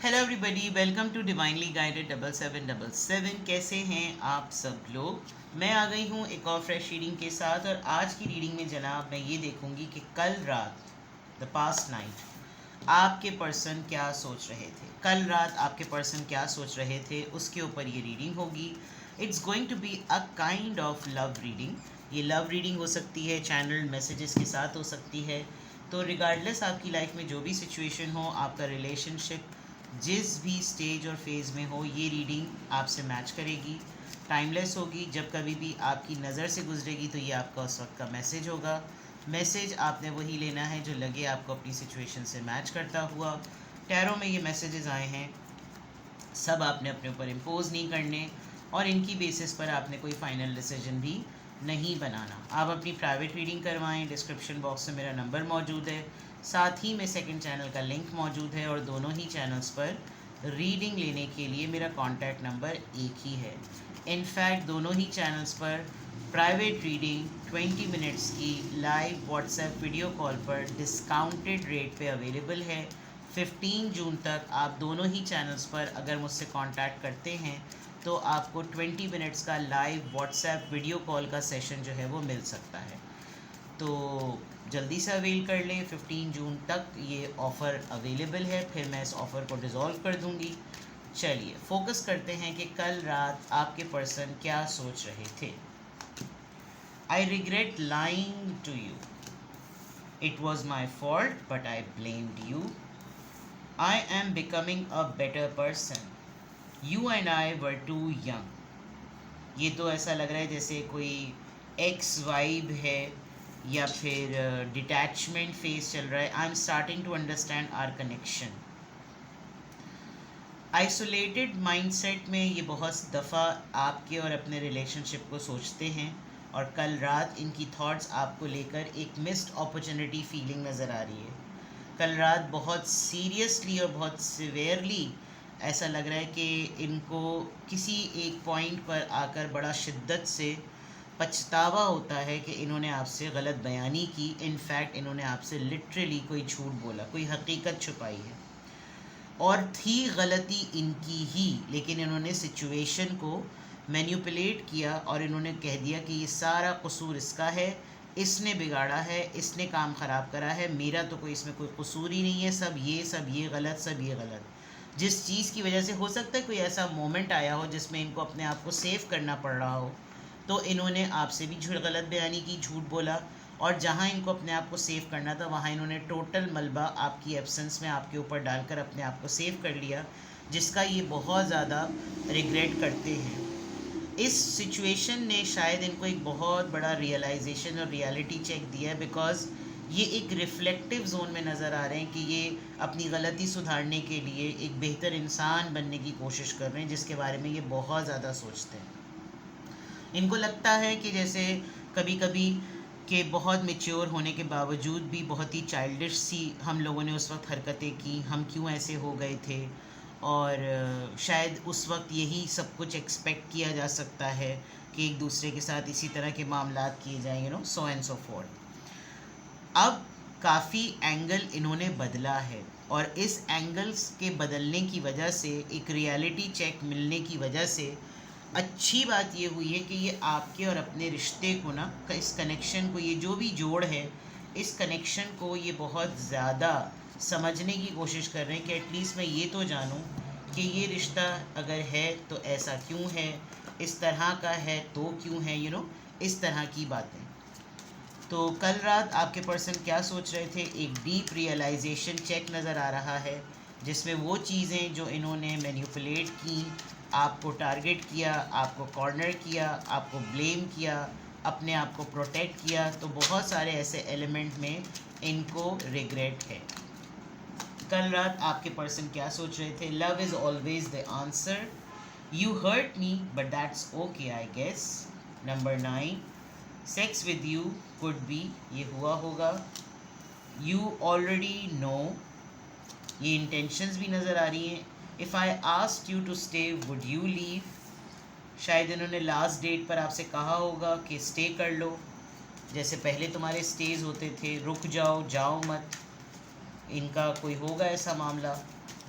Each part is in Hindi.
Hello everybody, welcome to divinely guided 7777। कैसे हैं आप सब लोग। मैं आ गई हूँ एक और फ्रेश रीडिंग के साथ। और आज की रीडिंग में जनाब मैं ये देखूँगी कि कल रात, द पास्ट नाइट, आपके पर्सन क्या सोच रहे थे। कल रात आपके पर्सन क्या सोच रहे थे उसके ऊपर ये रीडिंग होगी। It's going to be a kind of love reading. ये लव रीडिंग हो सकती है, चैनल मैसेजेस के साथ हो सकती है। तो रिगार्डलेस आपकी लाइफ में जो भी सिचुएशन हो, आपका रिलेशनशिप जिस भी स्टेज और फेज़ में हो, ये रीडिंग आपसे मैच करेगी। टाइमलेस होगी। जब कभी भी आपकी नज़र से गुजरेगी तो ये आपका उस वक्त का मैसेज होगा। मैसेज आपने वही लेना है जो लगे आपको अपनी सिचुएशन से मैच करता हुआ। टैरो में ये मैसेजेस आए हैं, सब आपने अपने ऊपर इम्पोज नहीं करने और इनकी बेसिस पर आपने कोई फाइनल डिसीजन भी नहीं बनाना। आप अपनी प्राइवेट रीडिंग करवाएं। डिस्क्रिप्शन बॉक्स में मेरा नंबर मौजूद है, साथ ही में सेकंड चैनल का लिंक मौजूद है और दोनों ही चैनल्स पर रीडिंग लेने के लिए मेरा कॉन्टैक्ट नंबर एक ही है। इनफैक्ट दोनों ही चैनल्स पर प्राइवेट रीडिंग 20 मिनट्स की लाइव व्हाट्सएप वीडियो कॉल पर डिस्काउंटेड रेट पे अवेलेबल है। 15 जून तक आप दोनों ही चैनल्स पर अगर मुझसे कांटेक्ट करते हैं तो आपको 20 मिनट्स का लाइव व्हाट्सएप वीडियो कॉल का सेशन जो है वो मिल सकता है। तो जल्दी से अवेल कर लें। 15 जून तक ये ऑफ़र अवेलेबल है, फिर मैं इस ऑफ़र को डिज़ोल्व कर दूंगी। चलिए फोकस करते हैं कि कल रात आपके पर्सन क्या सोच रहे थे। I regret lying to you, it was my fault but I blamed you, I am becoming a better person. You and I were too young. ये तो ऐसा लग रहा है जैसे कोई एक्स वाइब है या फिर डिटैचमेंट फेज चल रहा है। I am starting to understand our connection. Isolated mindset में ये बहुत दफ़ा आपके और अपने रिलेशनशिप को सोचते हैं और कल रात इनकी थॉट्स आपको लेकर एक मिस्ड अपॉर्चुनिटी फीलिंग नज़र आ रही है। कल रात बहुत सीरियसली और बहुत सिवियरली ऐसा लग रहा है कि इनको किसी एक पॉइंट पर आकर बड़ा शिद्दत से पछतावा होता है कि इन्होंने आपसे गलत बयानी की। इनफैक्ट इन्होंने आपसे लिटरली कोई झूठ बोला, कोई हकीकत छुपाई है और थी गलती इनकी ही, लेकिन इन्होंने सिचुएशन को मैनिपुलेट किया और इन्होंने कह दिया कि ये सारा कसूर इसका है, इसने बिगाड़ा है, इसने काम ख़राब करा है, मेरा तो कोई इसमें कोई कसूर ही नहीं है, सब ये गलत, सब ये गलत। जिस चीज़ की वजह से हो सकता है कोई ऐसा मोमेंट आया हो जिसमें इनको अपने आप को सेव करना पड़ रहा हो, तो इन्होंने आपसे भी गलत बयानी की, झूठ बोला। और जहाँ इनको अपने आप को सेव करना था वहाँ इन्होंने टोटल मलबा आपकी एब्सेंस में आपके ऊपर डालकर अपने आप को सेव कर लिया, जिसका ये बहुत ज़्यादा रिग्रेट करते हैं। इस सिचुएशन ने शायद इनको एक बहुत बड़ा रियलाइजेशन और रियलिटी चेक दिया है, बिकॉज ये एक रिफ्लेक्टिव जोन में नज़र आ रहे हैं कि ये अपनी गलती सुधारने के लिए एक बेहतर इंसान बनने की कोशिश कर रहे हैं, जिसके बारे में ये बहुत ज़्यादा सोचते हैं। इनको लगता है कि जैसे कभी कभी कि बहुत मेच्योर होने के बावजूद भी बहुत ही चाइल्डिश सी हम लोगों ने उस वक्त हरकतें की, हम क्यों ऐसे हो गए थे। और शायद उस वक्त यही सब कुछ एक्सपेक्ट किया जा सकता है कि एक दूसरे के साथ इसी तरह के मामलात किए जाएँ, सो एंड सो फोर्थ। अब काफ़ी एंगल इन्होंने बदला है और इस एंगल्स के बदलने की वजह से, एक रियलिटी चेक मिलने की वजह से अच्छी बात ये हुई है कि ये आपके और अपने रिश्ते को ना, इस कनेक्शन को, ये जो भी जोड़ है, इस कनेक्शन को ये बहुत ज़्यादा समझने की कोशिश कर रहे हैं कि एटलीस्ट मैं ये तो जानूं कि ये रिश्ता अगर है तो ऐसा क्यों है, इस तरह का है तो क्यों है, इस तरह की बातें। तो कल रात आपके पर्सन क्या सोच रहे थे, एक डीप रियलाइजेशन चेक नज़र आ रहा है, जिसमें वो चीज़ें जो इन्होंने मैनिपुलेट की, आपको टारगेट किया, आपको कॉर्नर किया, आपको ब्लेम किया, अपने आप को प्रोटेक्ट किया, तो बहुत सारे ऐसे एलिमेंट में इनको रिग्रेट है। कल रात आपके पर्सन क्या सोच रहे थे। Love is always the answer, you hurt me but that's okay I guess. Number 9, sex with you could be, ये हुआ होगा। यू ऑलरेडी नो, ये इंटेंशंस भी नज़र आ रही हैं। If I asked you to stay would you leave, शायद इन्होंने लास्ट डेट पर आपसे कहा होगा कि स्टे कर लो, जैसे पहले तुम्हारे स्टेज होते थे, रुक जाओ, जाओ मत। इनका कोई होगा ऐसा मामला,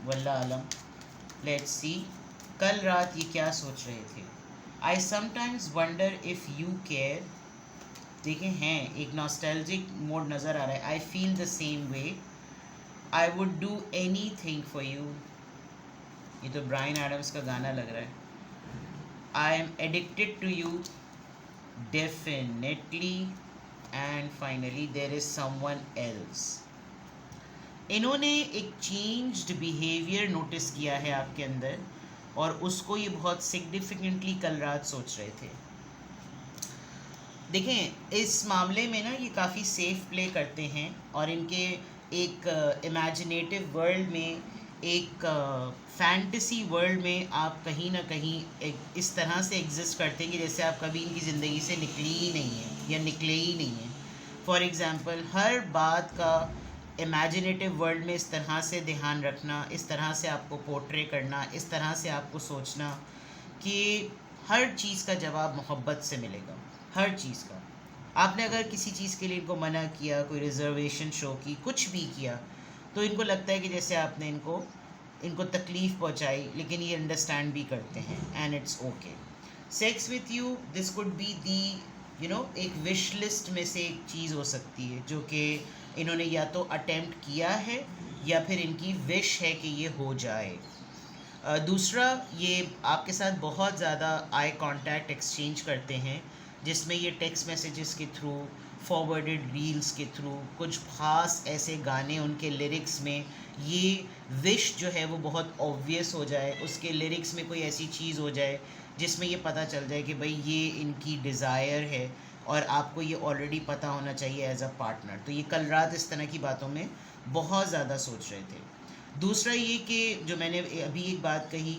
वल्लाह आलम। लेट्स सी कल रात ये क्या सोच रहे थे. I sometimes wonder if you care. देखें हैं एक नॉस्टैल्जिक मोड नज़र आ रहा है. I feel the same way. I would do anything for you. ये तो ब्रायन एडम्स का गाना लग रहा है. I am addicted to you. Definitely. And finally there is someone else. इन्होंने एक चेंज्ड बिहेवियर नोटिस किया है आपके अंदर और उसको ये बहुत सिग्निफिकेंटली कल रात सोच रहे थे. देखें इस मामले में ना ये काफ़ी सेफ प्ले करते हैं और इनके एक इमेजिनेटिव वर्ल्ड में एक फैंटेसी वर्ल्ड में आप कहीं ना कहीं एक इस तरह से एग्जिस्ट करते हैं कि जैसे आप कभी इनकी ज़िंदगी से निकली ही नहीं है या निकले ही नहीं हैं. फॉर एग्ज़ाम्पल हर बात का इमेजिनेटिव वर्ल्ड में इस तरह से ध्यान रखना, इस तरह से आपको पोर्ट्रे करना, इस तरह से आपको सोचना कि हर चीज़ का जवाब मोहब्बत से मिलेगा. हर चीज़ का. आपने अगर किसी चीज़ के लिए इनको मना किया, कोई रिजर्वेशन शो की, कुछ भी किया, तो इनको लगता है कि जैसे आपने इनको तकलीफ़ पहुंचाई, लेकिन ये अंडरस्टैंड भी करते हैं and it's okay. Sex with you this could be the एक विश लिस्ट में से एक चीज़ हो सकती है जो कि इन्होंने या तो अटेम्प्ट किया है या फिर इनकी विश है कि ये हो जाए. दूसरा ये आपके साथ बहुत ज़्यादा आई कांटेक्ट एक्सचेंज करते हैं जिसमें ये टेक्स्ट मैसेजेस के थ्रू, फॉरवर्डेड रील्स के थ्रू, कुछ ख़ास ऐसे गाने उनके लिरिक्स में ये विश जो है वो बहुत ऑब्वियस हो जाए, उसके लिरिक्स में कोई ऐसी चीज़ हो जाए जिसमें ये पता चल जाए कि भाई ये इनकी डिज़ायर है और आपको ये ऑलरेडी पता होना चाहिए एज अ पार्टनर. तो ये कल रात इस तरह की बातों में बहुत ज़्यादा सोच रहे थे. दूसरा ये कि जो मैंने अभी एक बात कही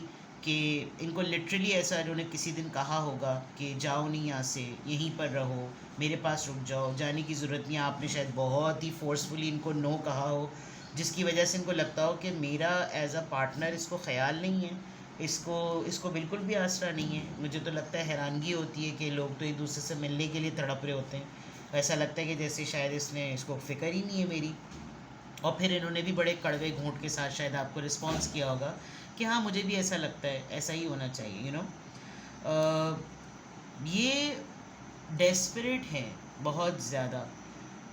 कि इनको लिटरली ऐसा इन्होंने किसी दिन कहा होगा कि जाओ नहीं यहाँ से, यहीं पर रहो, मेरे पास रुक जाओ, जाने की ज़रूरत नहीं. आपने शायद बहुत ही फोर्सफुली इनको नो कहा हो जिसकी वजह से इनको लगता हो कि मेरा एज अ पार्टनर इसको ख्याल नहीं है, इसको बिल्कुल भी आसरा नहीं है. मुझे तो लगता है हैरानगी होती है कि लोग तो एक दूसरे से मिलने के लिए तड़प रहे होते हैं. ऐसा लगता है कि जैसे शायद इसको फ़िक्र ही नहीं है मेरी. और फिर इन्होंने भी बड़े कड़वे घूंट के साथ शायद आपको रिस्पॉन्स किया होगा कि हाँ मुझे भी ऐसा लगता है, ऐसा ही होना चाहिए. ये डेस्परेट हैं बहुत ज़्यादा.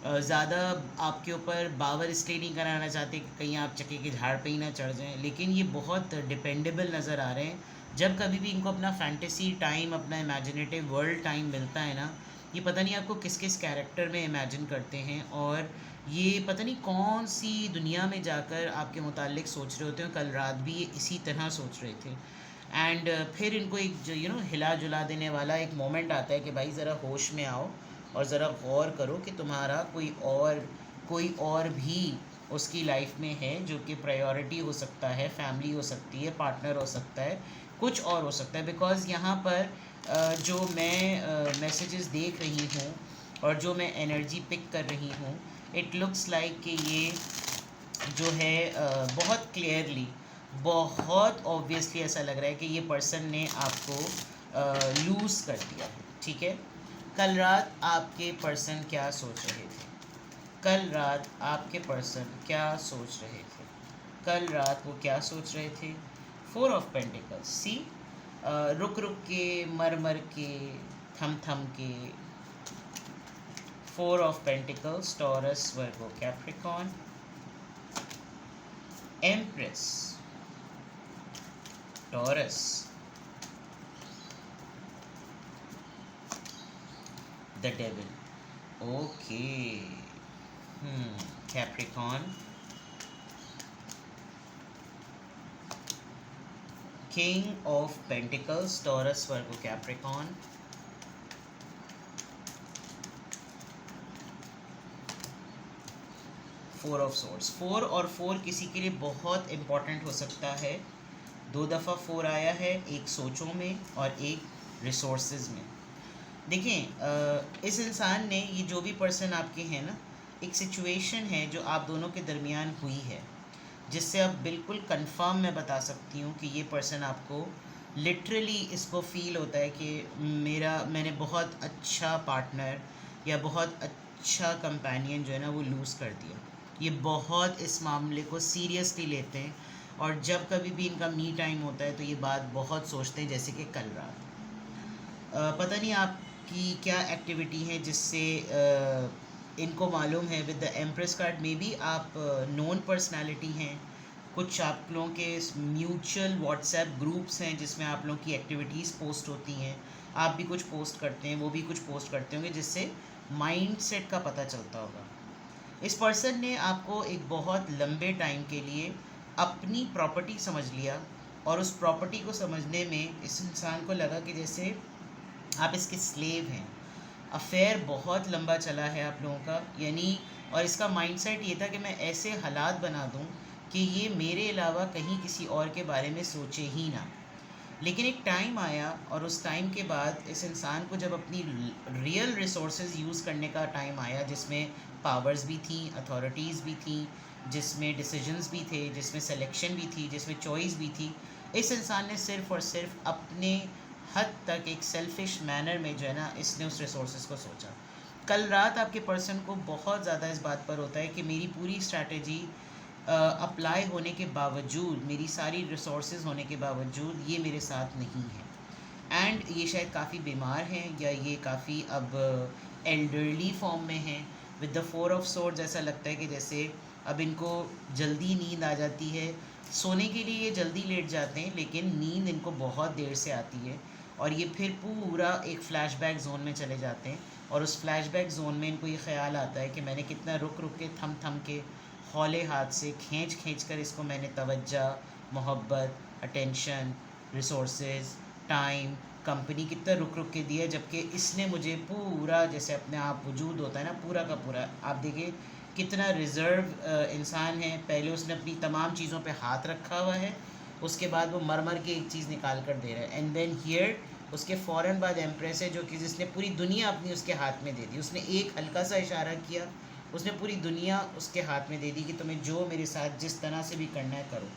आपके ऊपर बावर इसलिए नहीं कराना चाहते कि कहीं आप चक्के के झाड़ पे ही ना चढ़ जाएं, लेकिन ये बहुत डिपेंडेबल नज़र आ रहे हैं. जब कभी भी इनको अपना फैंटेसी टाइम, अपना इमेजिनेटिव वर्ल्ड टाइम मिलता है ना, ये पता नहीं आपको किस किस कैरेक्टर में इमेजिन करते हैं और ये पता नहीं कौन सी दुनिया में जाकर आपके मुतालिक सोच रहे होते हैं. कल रात भी ये इसी तरह सोच रहे थे. एंड फिर इनको एक जो हिला जुला देने वाला एक मोमेंट आता है कि भाई ज़रा होश में आओ और ज़रा गौर करो कि तुम्हारा कोई और भी उसकी लाइफ में है जो कि प्रायोरिटी हो सकता है, फैमिली हो सकती है, पार्टनर हो सकता है, कुछ और हो सकता है. बिकॉज़ यहाँ पर जो मैं मैसेजेस देख रही हूँ और जो मैं एनर्जी पिक कर रही हूँ, इट लुक्स लाइक कि ये जो है बहुत क्लियरली, बहुत ऑब्वियसली ऐसा लग रहा है कि ये पर्सन ने आपको लूज़ कर दिया है. ठीक है. कल रात आपके पर्सन क्या सोच रहे थे? कल रात आपके पर्सन क्या सोच रहे थे? कल रात वो क्या सोच रहे थे? 4 ऑफ पेंटिकल्स. सी रुक रुक के, मर मर के, थम थम के. 4 of pentacles, taurus, Virgo, Capricorn, empress, taurus, the devil. Okay. Capricorn, king of pentacles, taurus, Virgo, Capricorn, 4 of swords. 4 और 4 किसी के लिए बहुत इम्पॉर्टेंट हो सकता है. 2 दफ़ा 4 आया है, एक सोचों में और एक रिसोर्सेज में. देखें इस इंसान ने, ये जो भी पर्सन आपके हैं ना, एक सिचुएशन है जो आप दोनों के दरमियान हुई है जिससे आप बिल्कुल कंफर्म मैं बता सकती हूँ कि ये पर्सन आपको लिटरली इसको फील होता है कि मैंने बहुत अच्छा पार्टनर या बहुत अच्छा कंपेनियन जो है ना वो लूज़ कर दिया. ये बहुत इस मामले को सीरियसली लेते हैं और जब कभी भी इनका मी टाइम होता है तो ये बात बहुत सोचते हैं, जैसे कि कल रात। पता नहीं आपकी क्या एक्टिविटी है जिससे इनको मालूम है विद द एम्प्रेस कार्ड में भी आप नॉन पर्सनालिटी हैं। कुछ आप लोगों के म्यूचुअल व्हाट्सएप ग्रुप्स हैं जिसमें आप लोगों की एक्टिविटीज़ पोस्ट होती हैं, आप भी कुछ पोस्ट करते हैं, वो भी कुछ पोस्ट करते होंगे, जिससे माइंड सेट का पता चलता होगा। इस पर्सन ने आपको एक बहुत लंबे टाइम के लिए अपनी प्रॉपर्टी समझ लिया, और उस प्रॉपर्टी को समझने में इस इंसान को लगा कि जैसे आप इसके स्लेव हैं। अफेयर बहुत लंबा चला है आप लोगों का, यानी, और इसका माइंडसेट ये था कि मैं ऐसे हालात बना दूं कि ये मेरे अलावा कहीं किसी और के बारे में सोचे ही ना। लेकिन एक टाइम आया, और उस टाइम के बाद इस इंसान को जब अपनी रियल रिसोर्सेज यूज़ करने का टाइम आया, जिसमें पावर्स भी थी, अथॉरिटीज़ भी थी, जिसमें डिसीजंस भी थे, जिसमें सिलेक्शन भी थी, जिसमें चॉइस भी थी, इस इंसान ने सिर्फ़ और सिर्फ अपने हद तक एक सेल्फिश मैनर में जो है ना, इसने उस रिसोर्सेज को सोचा। कल रात आपके पर्सन को बहुत ज़्यादा इस बात पर होता है कि मेरी पूरी स्ट्रैटेजी अप्लाई होने के बावजूद, मेरी सारी रिसोर्सेज होने के बावजूद ये मेरे साथ नहीं है। एंड ये शायद काफ़ी बीमार हैं, या ये काफ़ी अब एल्डरली फॉर्म में हैं। विद द 4 ऑफ सोर्ड्स ऐसा लगता है कि जैसे अब इनको जल्दी नींद आ जाती है, सोने के लिए ये जल्दी लेट जाते हैं, लेकिन नींद इनको बहुत देर से आती है, और ये फिर पूरा एक फ़्लैशबैक जोन में चले जाते हैं। और उस फ्लैशबैक जोन में इनको ये ख्याल आता है कि मैंने कितना रुक रुक के, थम थम के, हौले हाथ से, खींच खींच कर इसको मैंने तवज्जो, मोहब्बत, अटेंशन, रिसोर्सेज, टाइम, कंपनी कितना रुक रुक के दिया, जबकि इसने मुझे पूरा, जैसे अपने आप वजूद होता है ना, पूरा का पूरा। आप देखिए कितना रिज़र्व इंसान है। पहले उसने अपनी तमाम चीज़ों पे हाथ रखा हुआ है, उसके बाद वो मर मर के एक चीज़ निकाल कर दे रहा है। एंड देन हियर उसके फ़ौरन बाद एम्प्रेस है, जो कि जिसने पूरी दुनिया अपनी उसके हाथ में दे दी। उसने एक हल्का सा इशारा किया, उसने पूरी दुनिया उसके हाथ में दे दी कि तुम्हें जो मेरे साथ जिस तरह से भी करना है करो।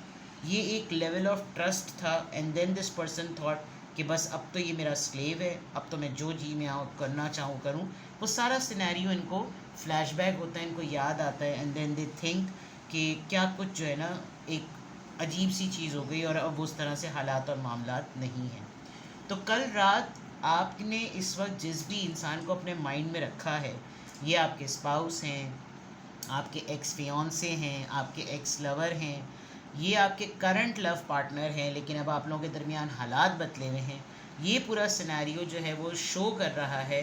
ये एक लेवल ऑफ ट्रस्ट था। And then this person thought कि बस अब तो ये मेरा स्लेव है, अब तो मैं जो जी में करना चाहूँ करूँ। वो सारा सिनेरियो इनको फ्लैशबैक होता है, इनको याद आता है। एंड देन दे थिंक कि क्या कुछ जो है ना, एक अजीब सी चीज़ हो गई, और अब उस तरह से हालात और मामलात नहीं हैं। तो कल रात आपने इस वक्त जिस भी इंसान को अपने माइंड में रखा है, ये आपके स्पाउस हैं, आपके एक्स फियांसे हैं, आपके एक्स लवर हैं, ये आपके करंट लव पार्टनर हैं, लेकिन अब आप लोगों के दरमियान हालात बदले हुए हैं। ये पूरा सिनेरियो जो है वो शो कर रहा है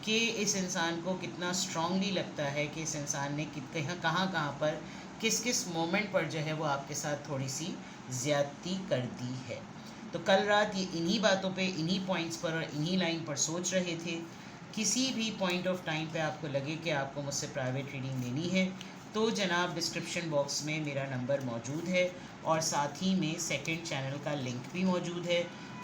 कि इस इंसान को कितना स्ट्रांगली लगता है कि इस इंसान ने कहाँ कहाँ पर, किस किस मोमेंट पर जो है वो आपके साथ थोड़ी सी ज़्यादती कर दी है। तो कल रात ये इन्हीं बातों पे, इन्हीं पॉइंट्स पर और इन्हीं लाइन पर सोच रहे थे। किसी भी पॉइंट ऑफ टाइम पे आपको लगे कि आपको मुझसे प्राइवेट रीडिंग लेनी है, तो जनाब डिस्क्रिप्शन बॉक्स में मेरा नंबर मौजूद है, और साथ ही में सेकंड चैनल का लिंक भी मौजूद है।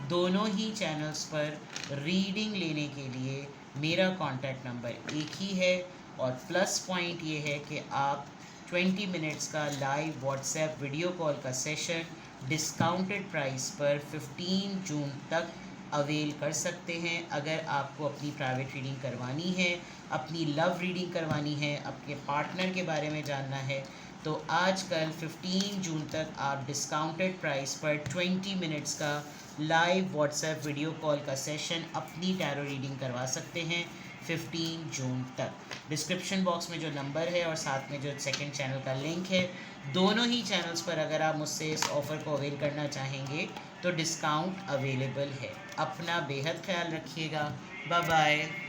दोनों ही चैनल्स पर रीडिंग लेने के लिए मेरा कॉन्टैक्ट नंबर एक ही है, और प्लस पॉइंट ये है कि आप 20 मिनट्स का लाइव व्हाट्सएप वीडियो कॉल का सेशन डिस्काउंटेड प्राइस पर 15 जून तक अवेल कर सकते हैं। अगर आपको अपनी प्राइवेट रीडिंग करवानी है, अपनी लव रीडिंग करवानी है, अपने पार्टनर के बारे में जानना है, तो आजकल 15 जून तक आप डिस्काउंटेड प्राइस पर 20 मिनट्स का लाइव व्हाट्सएप वीडियो कॉल का सेशन अपनी टैरो रीडिंग करवा सकते हैं 15 जून तक। डिस्क्रिप्शन बॉक्स में जो नंबर है और साथ में जो सेकंड चैनल का लिंक है, दोनों ही चैनल्स पर अगर आप मुझसे इस ऑफ़र को अवेल करना चाहेंगे तो डिस्काउंट अवेलेबल है। अपना बेहद ख्याल रखिएगा। Bye bye.